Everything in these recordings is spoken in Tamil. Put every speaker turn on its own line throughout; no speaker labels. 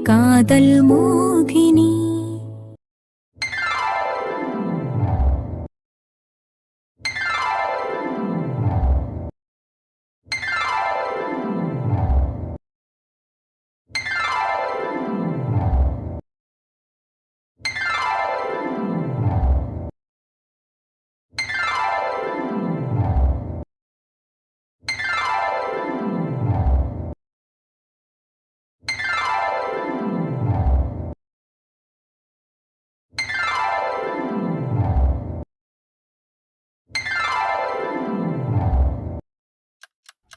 காதல் மோகினி.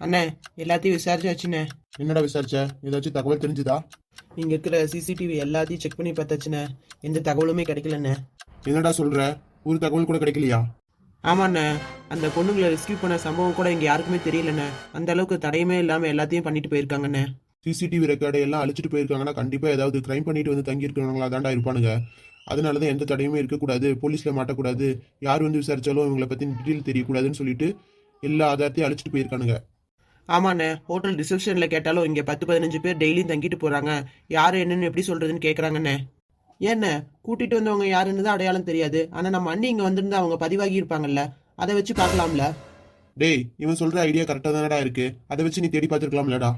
அண்ணே, எல்லாத்தையும் விசாரிச்சாச்சுண்ணே.
என்னடா விசாரிச்ச? ஏதாச்சும் தகவல் தெரிஞ்சுதா?
இங்க இருக்கிற சிசிடிவி எல்லாத்தையும் செக் பண்ணி பார்த்தாச்சுண்ணே. எந்த தகவலுமே கிடைக்கலண்ணே.
என்னடா சொல்ற? ஒரு தகவல் கூட கிடைக்கலையா?
ஆமாண்ணே, அந்த பொண்ணுங்களை ரெஸ்கியூ பண்ண சம்பவம் கூட இங்க யாருக்குமே தெரியலண்ணே. அந்த அளவுக்கு தடையுமே இல்லாம எல்லாத்தையும் பண்ணிட்டு போயிருக்காங்கண்ணே.
சிசிடிவி ரெக்கார்டு எல்லாம் அழிச்சிட்டு போயிருக்காங்கன்னா கண்டிப்பா ஏதாவது கிரைம் பண்ணிட்டு வந்து தங்கி இருக்கிறவங்களா தாண்டா இருப்பானுங்க. அதனாலதான் எந்த தடையுமே இருக்கக்கூடாது, போலீஸ்ல மாட்டக்கூடாது, யார் வந்து விசாரிச்சாலும் இவங்களை பத்தி டீட்டெயில் தெரியக்கூடாதுன்னு சொல்லிட்டு எல்லா ஆதாரத்தையும் அழிச்சிட்டு போயிருக்கானுங்க.
ஆமாண்ணே, ஹோட்டல் ரிசப்ஷன்ல கேட்டாலும் இங்க 10-15 பேர் டெய்லியும் தங்கிட்டு போறாங்க. யாரு என்னன்னு எப்படி சொல்றதுன்னு கேக்குறாங்கண்ணே. ஏண்ணே, கூட்டிட்டு வந்தவங்க யாருன்னு தான் அடையாளம் தெரியாது. ஆனா நம்ம அண்ணி இங்க வந்திருந்தா அவங்க பதிவாகி இருப்பாங்கல்ல, அதை வச்சு பார்க்கலாம்ல.
டேய், இவன் சொல்ற ஐடியா கரெக்டா தானடா இருக்கு. அதை வச்சு நீ தேடி பார்த்துருக்கலாம்லடா.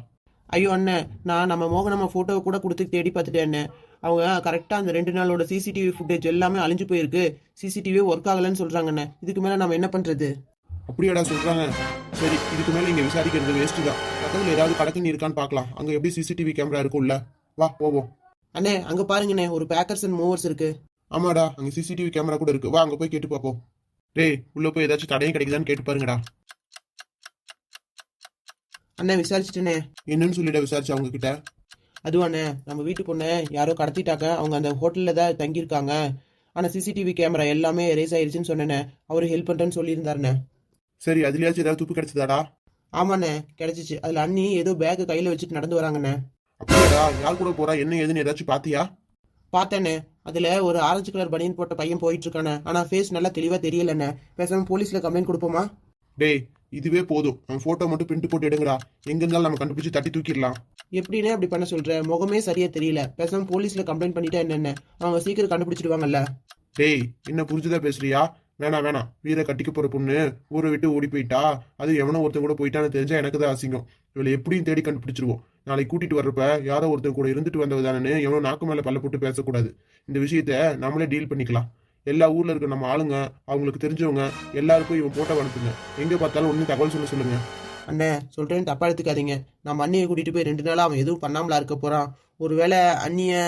ஐயோ அண்ணே, நான் நம்ம மோகனம்மா போட்டோவை கூட கொடுத்து தேடி பார்த்துட்டேன். அவங்க கரெக்டா அந்த 2 நாளோட சிசிடிவி ஃபுட்டேஜ் எல்லாமே அழிஞ்சு போயிருக்கு. சிசிடிவி ஒர்க் ஆகலன்னு சொல்றாங்கண்ணே. இதுக்கு மேல நம்ம என்ன பண்றது?
அப்படியாடா சொல்றாங்க. சரி, இதுக்கு மேல இங்க விசாரிக்கிறது வேஸ்ட் தான். பக்கத்துல ஏதாவது கடக்குன்னு இருக்கான்னு பார்க்கலாம். அங்க எப்படி சிசிடிவி கேமரா இருக்கும்ல, வா போவோம்.
அண்ணே, அங்க பாருங்கண்ணே, ஒரு பேக்கர்ஸ் அண்ட் மூவர்ஸ் இருக்கு.
ஆமாடா, அங்க சிசிடிவி கேமரா கூட இருக்கு. வா அங்க போய் கேட்டு பார்ப்போம். டேய், உள்ள போய் ஏதாச்சும் தடையும் கிடைக்குதான்னு கேட்டு பாருங்கடா.
அண்ணே, விசாரிச்சுட்டேனே.
என்னன்னு சொல்லிட விசாரிச்சு அவங்க கிட்ட.
அதுவாண்ணே, நம்ம வீட்டு பொண்ணை யாரோ கடத்திட்டாங்க. அவங்க அந்த ஹோட்டல்ல தான் தங்கியிருக்காங்க. ஆனா சிசிடிவி கேமரா எல்லாமே எரேஸ் ஆயிருச்சுன்னு சொன்னேனே. அவரு ஹெல்ப் பண்றேன்னு சொல்லியிருந்தாருண்ணே.
சரி, அதுலயாச்சும் ஏதாவது துப்பு கிடைச்சதாடா?
ஆமாண்ணே, கிடைச்சிச்சு. அதுல அண்ணி ஏதோ பேக் கையில வச்சுட்டு நடந்து வராங்கண்ணே.
அப்படியாடா? யார் கூட போறா, என்ன ஏதுன்னு ஏதாச்சும் பாத்தியா?
பார்த்தேண்ணே, அதுல ஒரு ஆரஞ்சு கலர் பனியன் போட்ட பையன் போயிட்டு இருக்கானே. ஆனா ஃபேஸ் நல்லா தெளிவா தெரியலண்ணே. பேசாம போலீஸ்ல கம்ப்ளைண்ட் கொடுப்போமா?
டேய், இதுவே போதும். அவன் போட்டோ மட்டும் பிரிண்ட் போட்டு எடுங்கடா. எங்க இருந்தாலும் நம்ம கண்டுபிடிச்சு தட்டி தூக்கிடலாம்.
எப்படின்னே அப்படி பண்ண சொல்ற? முகமே சரியா தெரியல. பேசாம போலீஸ்ல கம்ப்ளைண்ட் பண்ணிட்டா என்னென்ன, அவங்க சீக்கிரம் கண்டுபிடிச்சிடுவாங்கல்ல.
டேய், என்ன புரிஞ்சுதா பேசுறியா? வேணாம், வீர கட்டிக்க போற பொண்ணு ஊரை விட்டு ஓடி போயிட்டா. அது எவனோ ஒருத்தன் கூட போயிட்டான்னு தெரிஞ்சா எனக்கு தான் அசிங்கம். இவளை எப்படியும் தேடி கண்டுபிடிச்சிருவோம். நாளைக்கு கூட்டிட்டு வர்றப்ப யாரோ ஒருத்தர் கூட இருந்துட்டு வந்தவதானு எவனோ நாக்கு மேல பல்ல போட்டு பேசக்கூடாது. இந்த விஷயத்த நம்மளே டீல் பண்ணிக்கலாம். எல்லா ஊர்ல இருக்க நம்ம ஆளுங்க, அவங்களுக்கு தெரிஞ்சவங்க எல்லாருக்கும் இவன் போட்டோ அனுப்புங்க. எங்க பார்த்தாலும் ஒன்னும் தகவல் சொல்லுங்க.
அண்ணே, சொல்றேன்னு தப்பா எடுத்துக்காதீங்க. நம்ம அண்ணியை கூட்டிட்டு போய் 2 நாளா அவன் எதுவும் பண்ணாமலா இருக்க போறான். ஒருவேளை அண்ணிய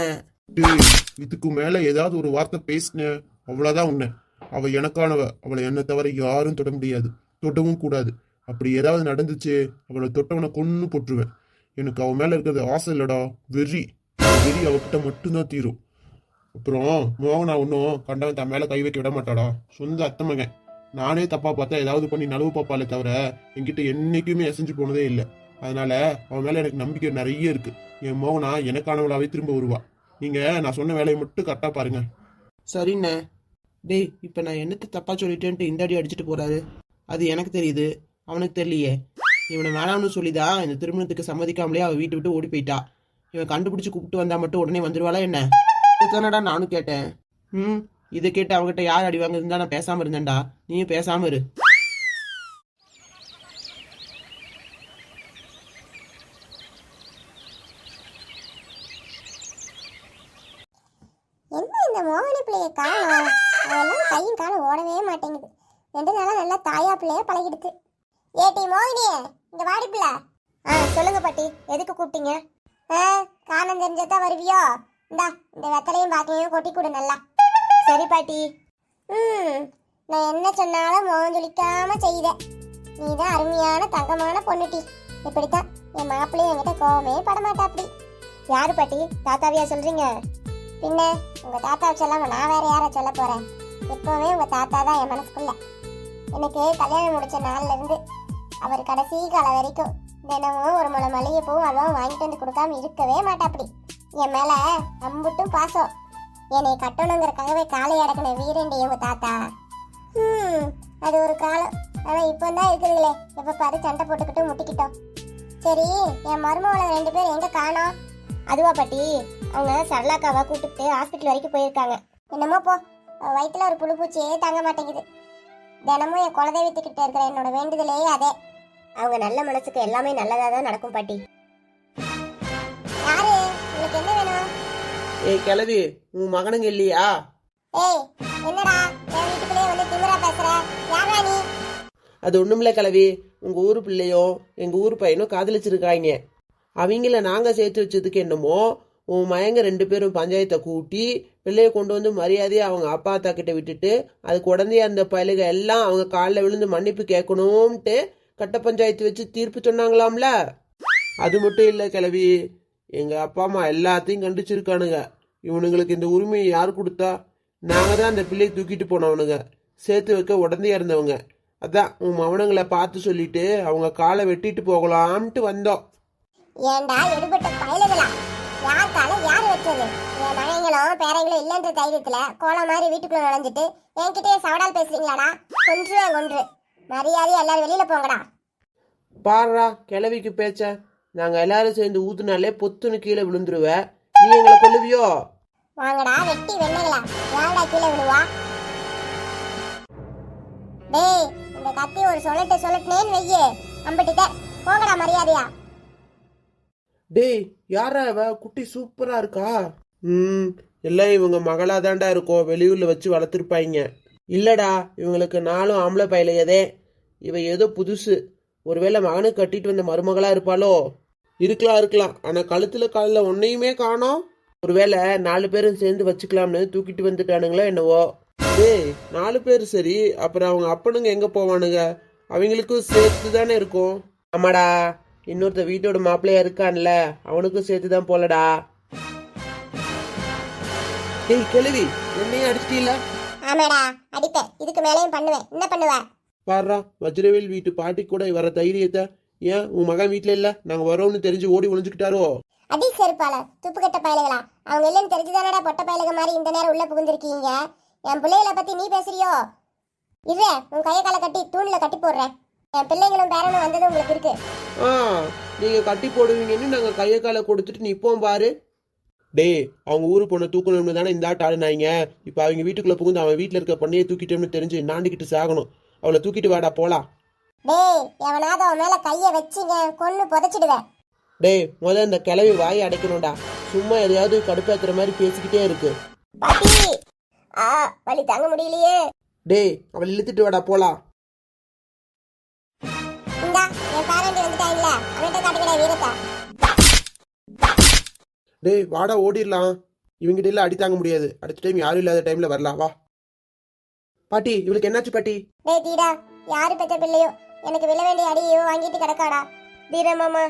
இதுக்கு மேல ஏதாவது ஒரு வார்த்தை பேசின அவ்வளவுதான் உன்னை. அவ எனக்கானவ. அவளை என்ன தவிர யாரும் தொட முடியாது, தொட்டவும் கூடாது. அப்படி ஏதாவது நடந்துச்சு, அவளை தொட்டவனை கொன்னு போட்டுருவேன். எனக்கு அவன் மேல இருக்கிறது ஆசை இல்லடா, வெறி. வெறி அவகிட்ட மட்டும்தான் தீரும். அப்புறம் மோகனா ஒன்னும் கண்டவன் தன் மேல கை வைக்க விட மாட்டாடா. சொந்த அத்தை மகன். நானே தப்பா பார்த்தா ஏதாவது பண்ணி நழுவு பாப்பாலே தவிர என்கிட்ட என்னைக்குமே எசைஞ்சு போனதே இல்லை. அதனால அவன் மேல எனக்கு நம்பிக்கை நிறைய இருக்கு. என் மோகனா எனக்கானவளாவே திரும்ப வருவா. நீங்க நான் சொன்ன வேலையை மட்டும் கரெக்டா பாருங்க.
சரிண்ணே. டேய், இப்ப நான் என்னத்தை தப்பா சொல்லிட்டேன்ட்டு இந்த அடி அடிச்சுட்டு போறாரு. அது எனக்கு தெரியுது, அவனுக்கு தெரியலையே. இவனை வேணாம்னு சொல்லிதான் இந்த திருமணத்துக்கு சம்மதிக்காமலே அவ வீட்டு விட்டு ஓடி போயிட்டா. இவன் கண்டுபிடிச்சு கூப்பிட்டு வந்தா மட்டும் உடனே வந்துருவாளா என்ன? இதுதானடா நானும் கேட்டேன். இதை கேட்டு அவங்ககிட்ட யார் அடி வாங்கிருந்தா நான் பேசாம இருந்தேன்டா. நீயும் பேசாம இரு.
என்ன இந்த மோகனி பிள்ளைய காணோம்? அவெல்லாம் கையும் காலம் ஓடவே மாட்டேங்குது. 2 நாளா நல்லா தாயா பிள்ளைய பழகிடுது. ஏட்டி மோகினி, இங்க வாடி பிள்ளை. சொல்லுங்க பாட்டி, எதுக்கு கூப்பிட்டீங்க? காரணம் தெரிஞ்சதான் வருவியோ? இந்தா இந்த வெத்தலையும் பாக்கையும் கொட்டி கொடு நல்லா. சரி பாட்டி. நான் என்ன சொன்னாலும் மோகம் சொல்லிக்காம செய்த. நீதான் அருமையான தங்கமான பொண்ணுட்டி. இப்படித்தான் என் மாப்பிள்ளையும் என்கிட்ட கோவமே படமாட்டா. அப்படி யாரு பாட்டி? தாத்தாவியா சொல்றீங்க? பின்ன உங்க தாத்தாவை சொல்லாம நான் வேற யார சொல்ல போறேன்? எப்பவுமே உங்க தாத்தா தான் என் மனசுக்குள்ள. எனக்கு கல்யாணம் முடிச்ச நாள்ல இருந்து அவர் கடைசி காலம் வரைக்கும் தினமும் ஒரு முளை மல்லிகைப்பூவும் அல்வாவும் வாங்கிட்டு வந்து கொடுக்காம இருக்கவே மாட்டா. அப்படி என் மேல அம்புட்டும் பாசம். என்னை கட்டணுங்கிறக்காகவே காலை அடக்கின வீரண்டி உங்க தாத்தா. அது ஒரு காலம். ஆனா இப்போ தான் இருக்குதுங்களே, எப்ப பாரு சண்டை போட்டுக்கிட்டும் முட்டிக்கிட்டோம். சரி, என் மருமகளை 2 பேர் எங்க காணோம்? அதுவா பாட்டி, அவங்க சரளாக்காவை கூப்பிட்டு ஹாஸ்பிட்டல் வரைக்கும் போயிருக்காங்க. என்னமோ போ, வயிற்றுல ஒரு புழு பூச்சியே தாங்க மாட்டேங்குது. தினமும் என் குலதெய்வத்துக்கிட்ட இருக்கிற என்னோட வேண்டுதலே அதே. அவங்க நல்ல மனசுக்கு எல்லாமே நல்லதா தான் நடக்கும் பாட்டி. யாரு உங்களுக்கு என்ன வேணும்?
ஏய் கிளவி, உன் மகனுங்க இல்லையா?
ஏய் என்னடா என் வீட்டுக்குள்ளே வந்து திமிரா பேசுற? யாரா நீ?
அது ஒண்ணுமில்ல கிளவி, உங்க ஊரு பிள்ளையும் எங்க ஊர் பையனும் காதலிச்சிருக்காங்க. அவங்கள நாங்க சேர்த்து வச்சதுக்கு என்னமோ உன் மயங்க 2 பேரும் பஞ்சாயத்தை கூட்டி பிள்ளைய கொண்டு வந்து மரியாதையை அவங்க அப்பா அத்தா கிட்ட விட்டுட்டு அதுக்கு உடனே அந்த பயலுக எல்லாம் அவங்க காலில் விழுந்து மன்னிப்பு கேட்கணும்ட்டு கட்ட பஞ்சாயத்து வச்சு தீர்ப்பு சொன்னாங்களாம்ல. அது மட்டும் இல்லை கிளவி, எங்க அப்பா அம்மா எல்லாத்தையும் கண்டிச்சிருக்கானுங்க. இவனுங்களுக்கு இந்த உரிமையை யார் கொடுத்தா? நாங்கள் தான் அந்த பிள்ளையை தூக்கிட்டு போனவனுங்க, சேர்த்து வைக்க உடனே இருந்தவங்க. அதான் உன் மவனுங்களை பார்த்து சொல்லிட்டு அவங்க காலை வெட்டிட்டு போகலாம்ட்டு வந்தோம்.
ஏண்டா எடுபட்ட பயலுகளா? யார் காலை யார் வச்சது? என் மழைங்களும் பேரைகளும் இல்லைன்ற தைரியத்துல கோலம் மாதிரி வீட்டுக்குள்ள நுழைஞ்சிட்டு என்கிட்டயே சவடால் பேசுறீங்களாடா? கொன்றுவேன் கொன்று. மரியாதை எல்லாரும் வெளியில போங்கடா.
பாருடா கிளவிக்கு பேச்ச, நாங்க எல்லாரும் சேர்ந்து ஊத்துனாலே பொத்துன்னு கீழே விழுந்துருவ, நீ எங்களை கொல்லுவியோ?
வாங்கடா வெட்டி வெண்ணைகளா, யாருடா கீழே விழுவா? டேய் இந்த கத்தி ஒரு சொல்லட்டேன்னு வெய்யே அம்பிட்டுட்ட. போங்கடா மரியாதையா.
டேய் யாரா அவ? குட்டி சூப்பரா இருக்கா. எல்லாம் இவங்க மகளாதாண்டா இருக்கும், வெளியூர்ல வச்சு வளர்த்துருப்பாங்க. இல்லடா, இவங்களுக்கு 4 ஆம்பளை பையலையதே. இவ ஏதோ புதுசு, ஒருவேளை மகனுக்கு கட்டிட்டு வந்த மருமகளா இருப்பாளோ? இருக்கலாம். ஆனா கழுத்துல காலில் ஒன்னையுமே காணோம். ஒருவேளை 4 பேரும் சேர்ந்து வச்சுக்கலாம்னு தூக்கிட்டு வந்துட்டானுங்களோ என்னவோ. டேய் 4 பேர் சரி, அப்புறம் அவங்க அப்பனுங்க எங்க போவானுங்க? அவங்களுக்கும் சேர்த்து தானே இருக்கும். ஆமாடா, இன்னொருத்த வீட்டோட மாப்பிள்ளையா இருக்கான்ல, அவனுக்கும் சேர்த்துதான் போலடா. ஏய் கிழவி, என்னையும் அடிச்சிட்டீல?
ஆமாடா அடிப்பேன், இதுக்கு மேலேயும் பண்ணுவேன். என்ன பண்ணுவ?
பாடுறா, வஜ்ரவேல் வீட்டு பாட்டி கூட வர தைரியத்தை ஏன் உன் மகன் வீட்டுல இல்ல நாங்க வரோம்னு தெரிஞ்சு ஓடி ஒளிஞ்சுக்கிட்டாரோ?
அடி செருப்பால துப்பு கட்ட பயலுகளா, அவங்க இல்லைன்னு தெரிஞ்சுதானடா பொட்ட பயலுக மாதிரி இந்த நேரம் உள்ள புகுந்திருக்கீங்க. என் பிள்ளைகளை பத்தி நீ பேசுறியோ? இரு, உன் கையை காலை கட்டி தூண்ல கட்டி போடுறேன். என் பிள்ளைங்களும் பேரனும் வந்தது உங்களுக்கு இருக்கு.
நீங்க கட்டி போடுவீங்கன்னு நாங்க கைய காலை கொடுத்துட்டு நிப்போம் பாரு. டேய், அவங்க ஊரு பொண்ணை தூக்கணும்னு தானே இந்த ஆட்டு ஆடுனாங்க. இப்ப அவங்க வீட்டுக்குள்ள புகுந்து அவன் வீட்டுல இருக்க பொண்ணையை தூக்கிட்டோம்னு தெரிஞ்சு நாண்டிக்கிட்டு சாகணும். அவளை தூக்கிட்டு வாடா போலாம்.
டேய் எவனாவது அவன் மேல கைய வச்சிங்க கொன்னு புதைச்சிடுவேன்.
டேய் முதல்ல இந்த கிளவி வாயை அடைக்கணும்டா, சும்மா எதையாவது கடுப்பேத்துற மாதிரி பேசிக்கிட்டே இருக்கு.
பாட்டி வலி தாங்க முடியலையே.
டேய் அவளை இழுத்துட்டு வாடா போலாம்.
இந்தா என் பேரண்டி வந்துட்டாங்கல, அவன்கிட்ட காட்டுகிற வீரத்தை.
டேய் வாடா ஓடிடலாம், இவங்கிட்ட எல்லாம் அடி தாங்க முடியாது. அடுத்த டைம் யாரும் இல்லாத டைம்ல வரலாம் வா. பாட்டி இவளுக்கு என்னாச்சு பாட்டி?
டேய் தீடா, யாரு பெற்ற பிள்ளையோ எனக்கு விழ வேண்டிய அடியோ வாங்கிட்டு கிடக்காடா. தீரா மாமா